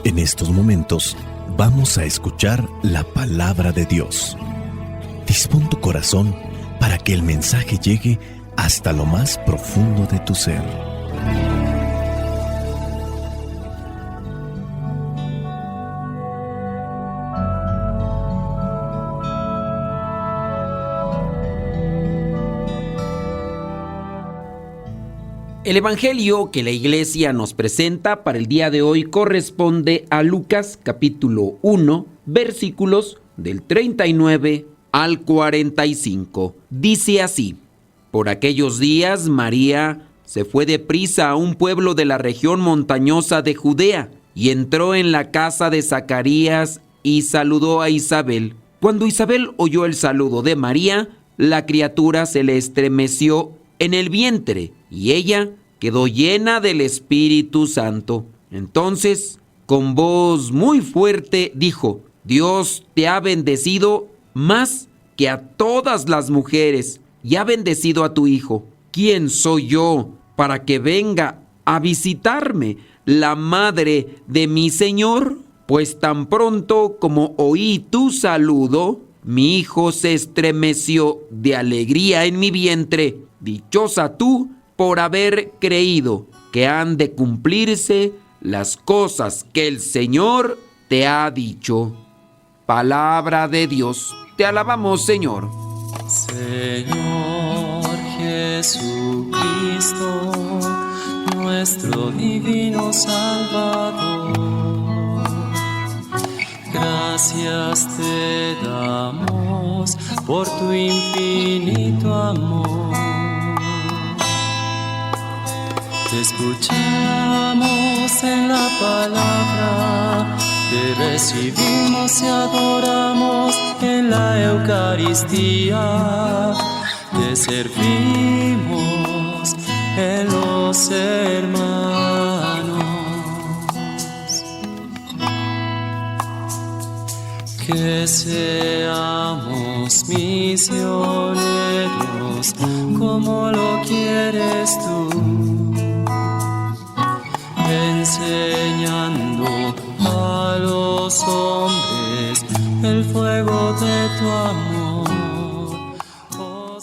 En estos momentos vamos a escuchar la palabra de Dios. Dispón tu corazón para que el mensaje llegue hasta lo más profundo de tu ser. El evangelio que la iglesia nos presenta para el día de hoy corresponde a Lucas capítulo 1, versículos del 39 al 45. Dice así: Por aquellos días María se fue deprisa a un pueblo de la región montañosa de Judea y entró en la casa de Zacarías y saludó a Isabel. Cuando Isabel oyó el saludo de María, la criatura se le estremeció en el vientre y ella quedó llena del Espíritu Santo. Entonces, con voz muy fuerte, dijo: Dios te ha bendecido más que a todas las mujeres y ha bendecido a tu hijo. ¿Quién soy yo para que venga a visitarme la madre de mi Señor? Pues tan pronto como oí tu saludo, mi hijo se estremeció de alegría en mi vientre. Dichosa tú por haber creído que han de cumplirse las cosas que el Señor te ha dicho. Palabra de Dios. Te alabamos, Señor. Señor Jesucristo, nuestro divino Salvador, gracias te damos por tu infinito amor. Te escuchamos en la palabra, te recibimos y adoramos en la Eucaristía, te servimos en los hermanos. Que seamos misioneros como lo quieres tú, enseñando a los hombres el fuego de tu amor. Oh,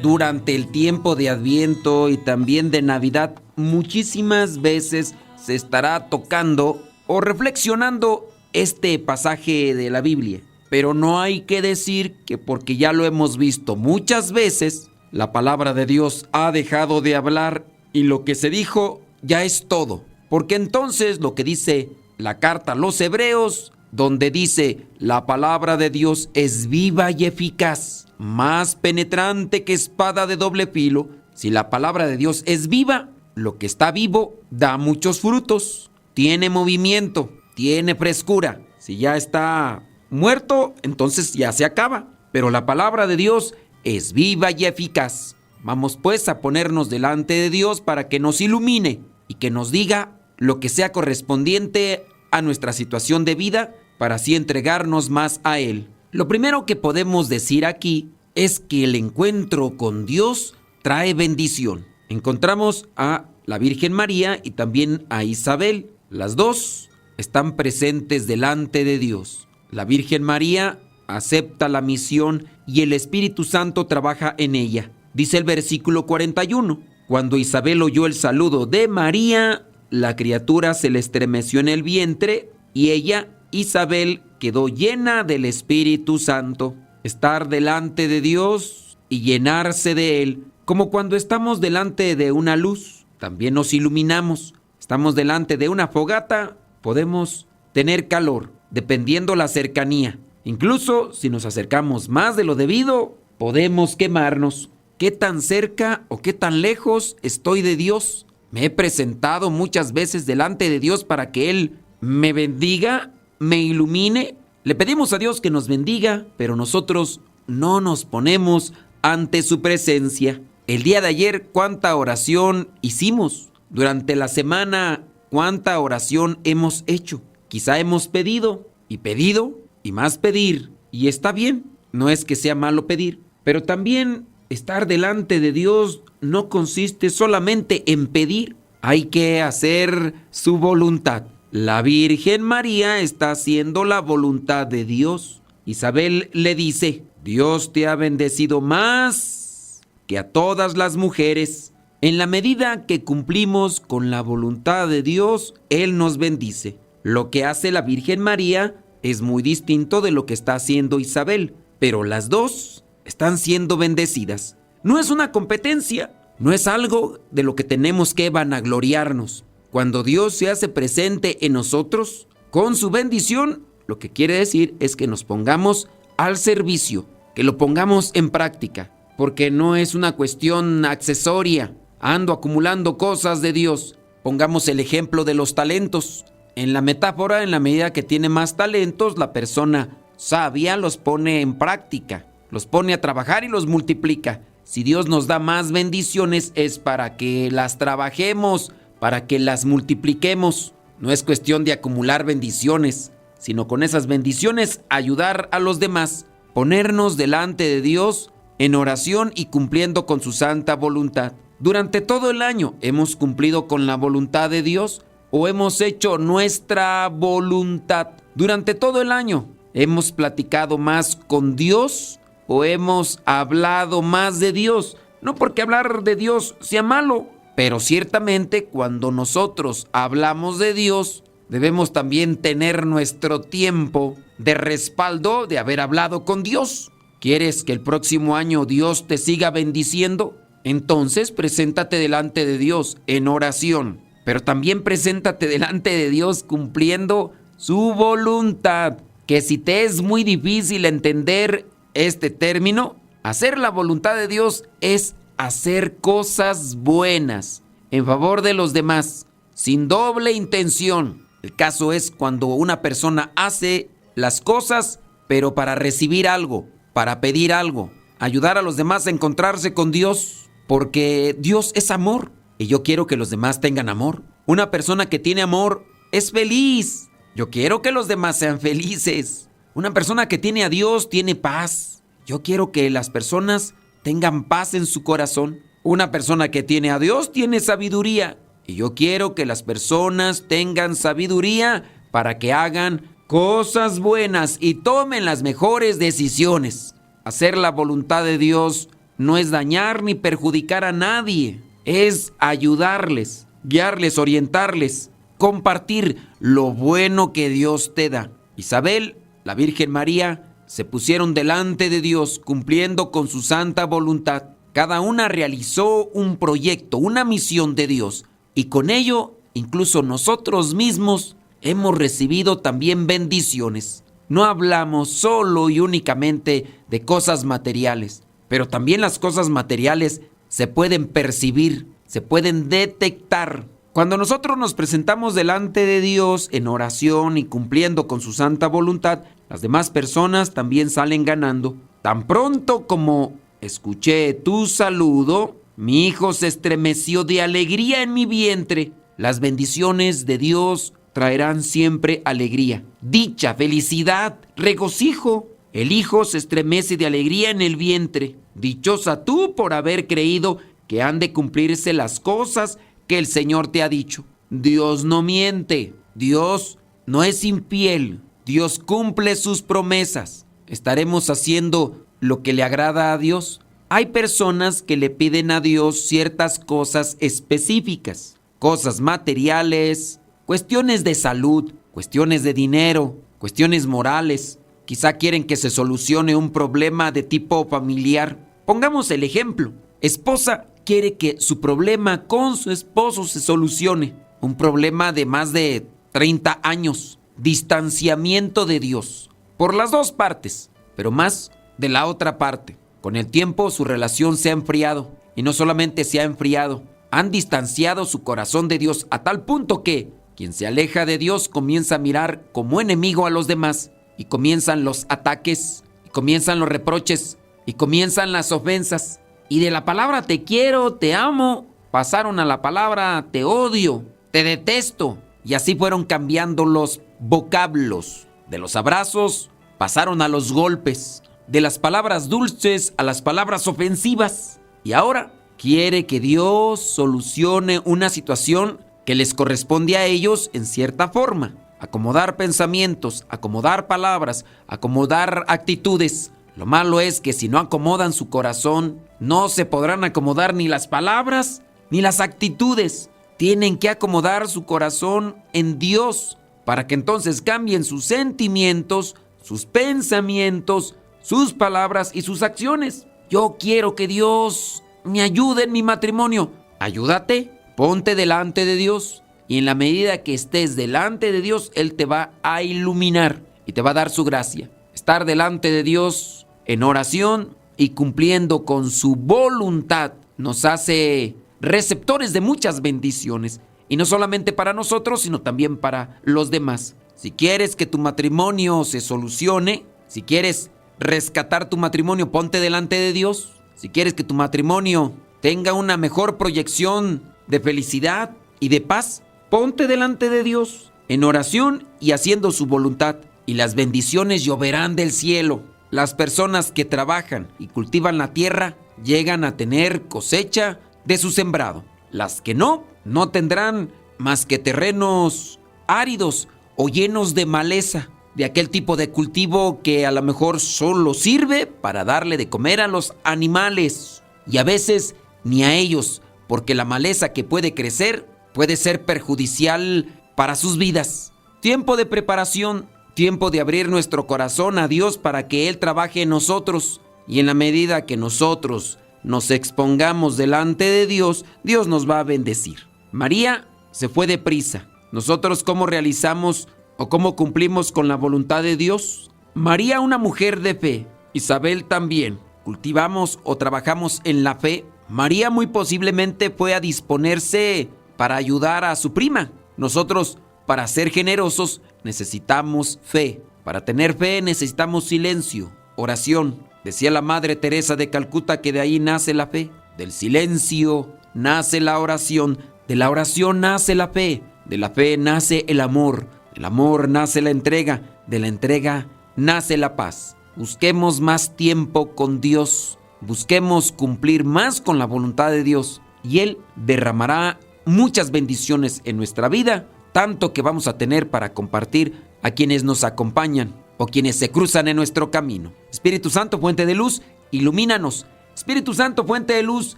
Durante el tiempo de Adviento y también de Navidad, muchísimas veces se estará tocando o reflexionando este pasaje de la Biblia. Pero no hay que decir que porque ya lo hemos visto muchas veces, la palabra de Dios ha dejado de hablar y lo que se dijo ya es todo. Porque entonces lo que dice la carta a los Hebreos, donde dice: la palabra de Dios es viva y eficaz, más penetrante que espada de doble filo. Si la palabra de Dios es viva, lo que está vivo da muchos frutos, tiene movimiento, tiene frescura. Si ya está muerto, entonces ya se acaba. Pero la palabra de Dios es viva y eficaz. Vamos pues a ponernos delante de Dios para que nos ilumine y que nos diga lo que sea correspondiente a nuestra situación de vida, para así entregarnos más a Él. Lo primero que podemos decir aquí es que el encuentro con Dios trae bendición. Encontramos a la Virgen María y también a Isabel. Las dos están presentes delante de Dios. La Virgen María acepta la misión y el Espíritu Santo trabaja en ella. Dice el versículo 41: Cuando Isabel oyó el saludo de María, la criatura se le estremeció en el vientre y ella, Isabel, quedó llena del Espíritu Santo. Estar delante de Dios y llenarse de Él, como cuando estamos delante de una luz, también nos iluminamos. Estamos delante de una fogata, podemos tener calor, dependiendo la cercanía. Incluso si nos acercamos más de lo debido, podemos quemarnos. ¿Qué tan cerca o qué tan lejos estoy de Dios? Me he presentado muchas veces delante de Dios para que Él me bendiga, me ilumine. Le pedimos a Dios que nos bendiga, pero nosotros no nos ponemos ante su presencia. El día de ayer, ¿cuánta oración hicimos? Durante la semana, ¿cuánta oración hemos hecho? Quizá hemos pedido y más pedir. Y está bien, no es que sea malo pedir, pero también estar delante de Dios no consiste solamente en pedir. Hay que hacer su voluntad. La Virgen María está haciendo la voluntad de Dios. Isabel le dice: Dios te ha bendecido más que a todas las mujeres. En la medida que cumplimos con la voluntad de Dios, Él nos bendice. Lo que hace la Virgen María es muy distinto de lo que está haciendo Isabel, pero las dos están siendo bendecidas. No es una competencia, no es algo de lo que tenemos que vanagloriarnos. Cuando Dios se hace presente en nosotros, con su bendición, lo que quiere decir es que nos pongamos al servicio, que lo pongamos en práctica, porque no es una cuestión accesoria. Ando acumulando cosas de Dios. Pongamos el ejemplo de los talentos. En la metáfora, en la medida que tiene más talentos, la persona sabia los pone en práctica, los pone a trabajar y los multiplica. Si Dios nos da más bendiciones es para que las trabajemos, para que las multipliquemos. No es cuestión de acumular bendiciones, sino con esas bendiciones ayudar a los demás, ponernos delante de Dios en oración y cumpliendo con su santa voluntad. Durante todo el año, ¿hemos cumplido con la voluntad de Dios o hemos hecho nuestra voluntad? Durante todo el año, ¿hemos platicado más con Dios o hemos hablado más de Dios? No porque hablar de Dios sea malo, pero ciertamente cuando nosotros hablamos de Dios, debemos también tener nuestro tiempo de respaldo de haber hablado con Dios. ¿Quieres que el próximo año Dios te siga bendiciendo? Entonces preséntate delante de Dios en oración, pero también preséntate delante de Dios cumpliendo su voluntad. Que si te es muy difícil entender este término, hacer la voluntad de Dios es hacer cosas buenas en favor de los demás, sin doble intención. El caso es cuando una persona hace las cosas, pero para recibir algo, para pedir algo, ayudar a los demás a encontrarse con Dios, porque Dios es amor y yo quiero que los demás tengan amor. Una persona que tiene amor es feliz. Yo quiero que los demás sean felices. Una persona que tiene a Dios tiene paz. Yo quiero que las personas tengan paz en su corazón. Una persona que tiene a Dios tiene sabiduría. Y yo quiero que las personas tengan sabiduría para que hagan cosas buenas y tomen las mejores decisiones. Hacer la voluntad de Dios no es dañar ni perjudicar a nadie. Es ayudarles, guiarles, orientarles, compartir lo bueno que Dios te da. Isabel, la Virgen María, se pusieron delante de Dios cumpliendo con su santa voluntad. Cada una realizó un proyecto, una misión de Dios. Y con ello, incluso nosotros mismos hemos recibido también bendiciones. No hablamos solo y únicamente de cosas materiales, pero también las cosas materiales se pueden percibir, se pueden detectar. Cuando nosotros nos presentamos delante de Dios en oración y cumpliendo con su santa voluntad, las demás personas también salen ganando. Tan pronto como escuché tu saludo, mi hijo se estremeció de alegría en mi vientre. Las bendiciones de Dios traerán siempre alegría, dicha, felicidad, regocijo. El hijo se estremece de alegría en el vientre. Dichosa tú por haber creído que han de cumplirse las cosas que el Señor te ha dicho. Dios no miente, Dios no es infiel, Dios cumple sus promesas. ¿Estaremos haciendo lo que le agrada a Dios? Hay personas que le piden a Dios ciertas cosas específicas, cosas materiales, cuestiones de salud, cuestiones de dinero, cuestiones morales. Quizá quieren que se solucione un problema de tipo familiar. Pongamos el ejemplo. Esposa quiere que su problema con su esposo se solucione. Un problema de más de 30 años. Distanciamiento de Dios. Por las dos partes, pero más de la otra parte. Con el tiempo su relación se ha enfriado. Y no solamente se ha enfriado, han distanciado su corazón de Dios a tal punto que quien se aleja de Dios comienza a mirar como enemigo a los demás. Y comienzan los ataques, y comienzan los reproches, y comienzan las ofensas. Y de la palabra te quiero, te amo, pasaron a la palabra te odio, te detesto. Y así fueron cambiando los vocablos. De los abrazos pasaron a los golpes. De las palabras dulces a las palabras ofensivas. Y ahora quiere que Dios solucione una situación que les corresponde a ellos en cierta forma. Acomodar pensamientos, acomodar palabras, acomodar actitudes. Lo malo es que si no acomodan su corazón, no se podrán acomodar ni las palabras ni las actitudes. Tienen que acomodar su corazón en Dios para que entonces cambien sus sentimientos, sus pensamientos, sus palabras y sus acciones. Yo quiero que Dios me ayude en mi matrimonio. Ayúdate, ponte delante de Dios. Y en la medida que estés delante de Dios, Él te va a iluminar y te va a dar su gracia. Estar delante de Dios en oración y cumpliendo con su voluntad nos hace receptores de muchas bendiciones. Y no solamente para nosotros, sino también para los demás. Si quieres que tu matrimonio se solucione, si quieres rescatar tu matrimonio, ponte delante de Dios. Si quieres que tu matrimonio tenga una mejor proyección de felicidad y de paz, ponte delante de Dios en oración y haciendo su voluntad, y las bendiciones lloverán del cielo. Las personas que trabajan y cultivan la tierra llegan a tener cosecha de su sembrado. Las que no tendrán más que terrenos áridos o llenos de maleza, de aquel tipo de cultivo que a lo mejor solo sirve para darle de comer a los animales, y a veces ni a ellos, porque la maleza que puede crecer puede ser perjudicial para sus vidas. Tiempo de preparación, tiempo de abrir nuestro corazón a Dios para que Él trabaje en nosotros. Y en la medida que nosotros nos expongamos delante de Dios, Dios nos va a bendecir. María se fue deprisa. ¿Nosotros cómo realizamos o cómo cumplimos con la voluntad de Dios? María, una mujer de fe. Isabel también. ¿Cultivamos o trabajamos en la fe? María muy posiblemente fue a disponerse para ayudar a su prima. Nosotros, para ser generosos, necesitamos fe. Para tener fe necesitamos silencio, oración. Decía la Madre Teresa de Calcuta que de ahí nace la fe. Del silencio nace la oración. De la oración nace la fe. De la fe nace el amor. Del amor nace la entrega. De la entrega nace la paz. Busquemos más tiempo con Dios. Busquemos cumplir más con la voluntad de Dios. Y Él derramará muchas bendiciones en nuestra vida, tanto que vamos a tener para compartir a quienes nos acompañan o quienes se cruzan en nuestro camino. Espíritu Santo, fuente de luz, ilumínanos. Espíritu Santo, fuente de luz,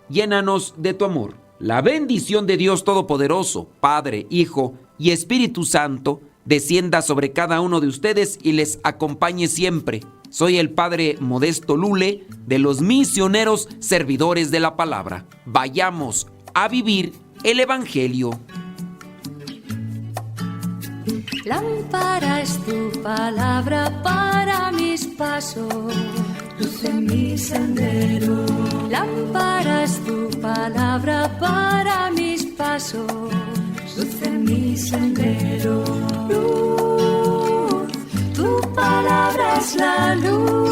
llénanos de tu amor. La bendición de Dios Todopoderoso, Padre, Hijo y Espíritu Santo, descienda sobre cada uno de ustedes y les acompañe siempre. Soy el Padre Modesto Lule, de los misioneros servidores de la palabra. Vayamos a vivir el Evangelio. Lámpara es tu palabra para mis pasos, luz en mi sendero. Lámpara es tu palabra para mis pasos, luz en mi sendero. Luz, tu palabra es la luz.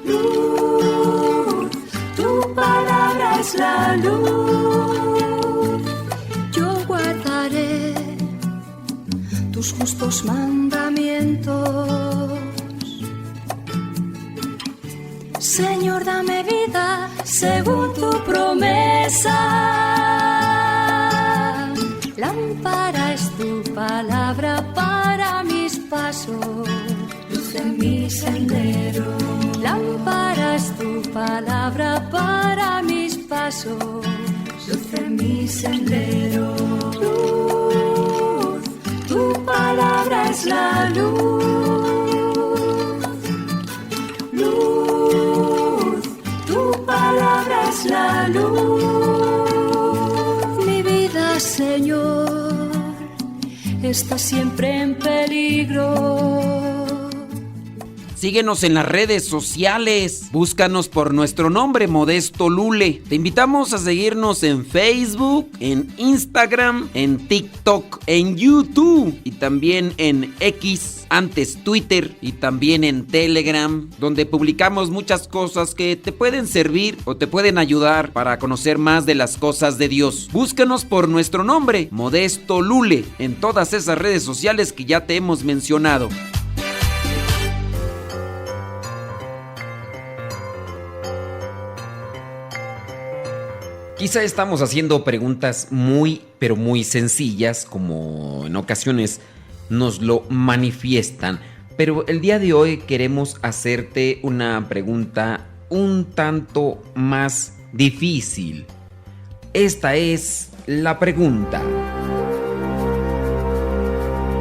Luz, tu palabra es la luz. Yo guardaré tus justos mandamientos. Señor, dame vida según tu promesa. Lámpara es tu palabra para mis pasos, luz en mi sendero. Lámpara es tu palabra para mis pasos, luz en mi sendero. Luz, tu palabra es la luz. Luz, tu palabra es la luz. Mi vida, Señor, está siempre en peligro. Síguenos en las redes sociales. Búscanos por nuestro nombre, Modesto Lule. Te invitamos a seguirnos en Facebook, en Instagram, en TikTok, en YouTube y también en X, antes Twitter, y también en Telegram, donde publicamos muchas cosas que te pueden servir o te pueden ayudar para conocer más de las cosas de Dios. Búscanos por nuestro nombre, Modesto Lule, en todas esas redes sociales que ya te hemos mencionado. Quizá estamos haciendo preguntas muy, pero muy sencillas, como en ocasiones nos lo manifiestan. Pero el día de hoy queremos hacerte una pregunta un tanto más difícil. Esta es la pregunta: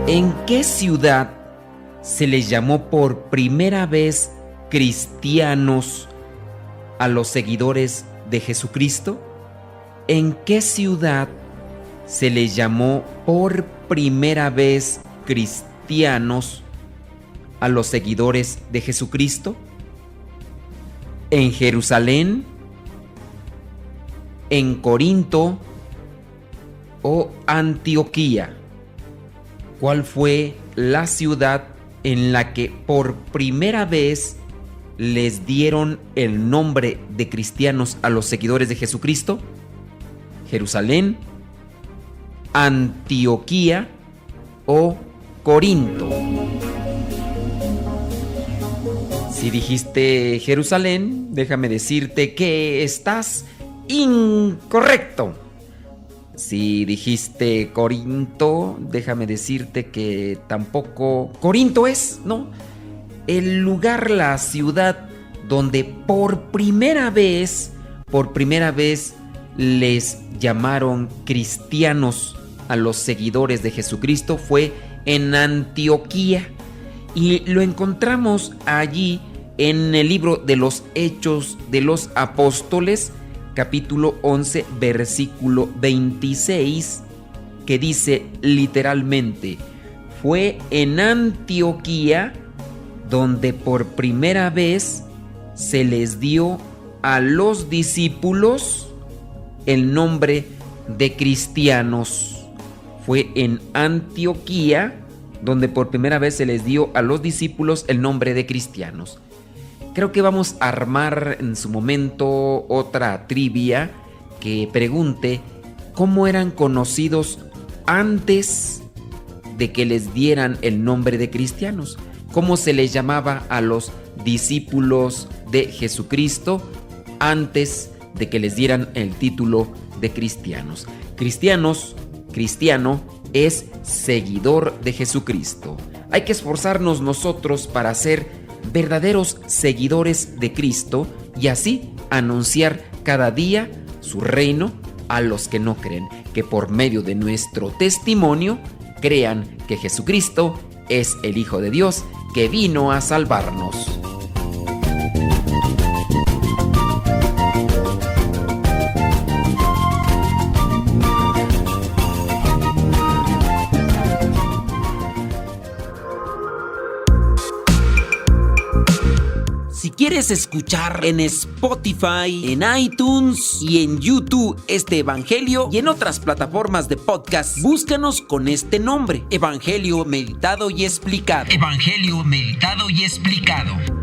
¿en qué ciudad se les llamó por primera vez cristianos a los seguidores de Jesucristo? ¿En qué ciudad se les llamó por primera vez cristianos a los seguidores de Jesucristo? ¿En Jerusalén? ¿En Corinto? ¿O Antioquía? ¿Cuál fue la ciudad en la que por primera vez les dieron el nombre de cristianos a los seguidores de Jesucristo? ¿Jerusalén, Antioquía o Corinto? Si dijiste Jerusalén, déjame decirte que estás incorrecto. Si dijiste Corinto, déjame decirte que tampoco Corinto es, ¿no? El lugar, la ciudad donde por primera vez les llamaron cristianos a los seguidores de Jesucristo fue en Antioquía. Y lo encontramos allí en el libro de los Hechos de los Apóstoles, capítulo 11, versículo 26, que dice literalmente: fue en Antioquía donde por primera vez se les dio a los discípulos el nombre de cristianos. Fue en Antioquía donde por primera vez se les dio a los discípulos el nombre de cristianos. Creo que vamos a armar en su momento otra trivia que pregunte cómo eran conocidos antes de que les dieran el nombre de cristianos. ¿Cómo se les llamaba a los discípulos de Jesucristo antes de que les dieran el título de cristianos? Cristiano es seguidor de Jesucristo. Hay que esforzarnos nosotros para ser verdaderos seguidores de Cristo y así anunciar cada día su reino a los que no creen, que por medio de nuestro testimonio crean que Jesucristo es el Hijo de Dios que vino a salvarnos. Si quieres escuchar en Spotify, en iTunes y en YouTube este evangelio y en otras plataformas de podcast, búscanos con este nombre: Evangelio Meditado y Explicado. Evangelio Meditado y Explicado.